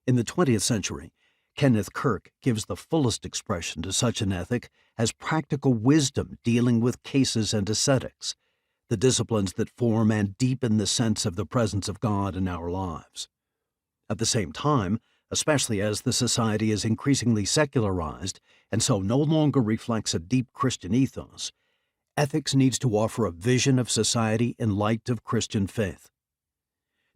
In the 20th century, Kenneth Kirk gives the fullest expression to such an ethic as practical wisdom dealing with cases and ascetics, the disciplines that form and deepen the sense of the presence of God in our lives. At the same time, especially as the society is increasingly secularized and so no longer reflects a deep Christian ethos, ethics needs to offer a vision of society in light of Christian faith.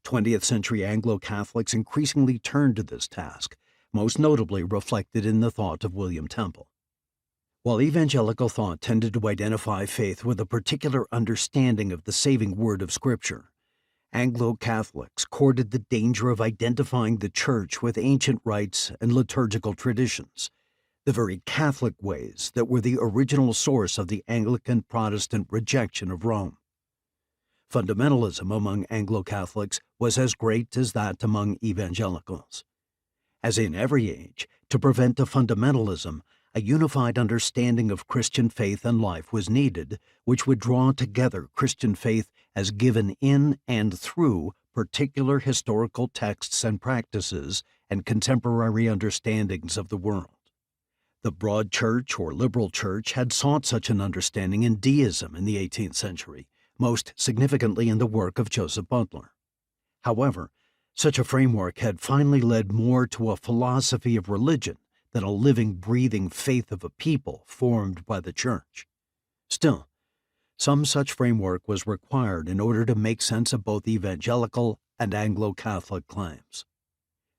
20th century Anglo-Catholics increasingly turned to this task, most notably reflected in the thought of William Temple. While evangelical thought tended to identify faith with a particular understanding of the saving word of Scripture, Anglo-Catholics courted the danger of identifying the Church with ancient rites and liturgical traditions, the very Catholic ways that were the original source of the Anglican Protestant rejection of Rome. Fundamentalism among Anglo-Catholics was as great as that among evangelicals. As in every age, to prevent a fundamentalism, a unified understanding of Christian faith and life was needed, which would draw together Christian faith as given in and through particular historical texts and practices and contemporary understandings of the world. The Broad Church or Liberal Church had sought such an understanding in deism in the 18th century, most significantly in the work of Joseph Butler. However, such a framework had finally led more to a philosophy of religion than a living, breathing faith of a people formed by the Church. Still, some such framework was required in order to make sense of both evangelical and Anglo-Catholic claims.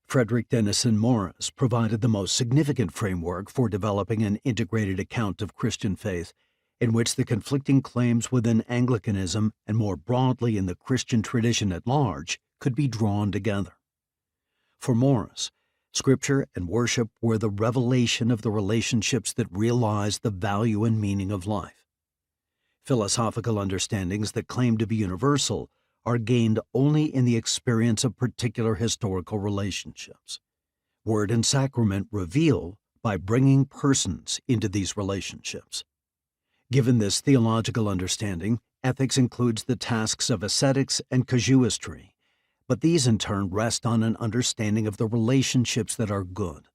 Frederick Denison Morris provided the most significant framework for developing an integrated account of Christian faith in which the conflicting claims within Anglicanism and more broadly in the Christian tradition at large could be drawn together. For Morris, Scripture and worship were the revelation of the relationships that realized the value and meaning of life. Philosophical understandings that claim to be universal are gained only in the experience of particular historical relationships. Word and sacrament reveal by bringing persons into these relationships. Given this theological understanding, ethics includes the tasks of ascetics and casuistry, but these in turn rest on an understanding of the relationships that are good.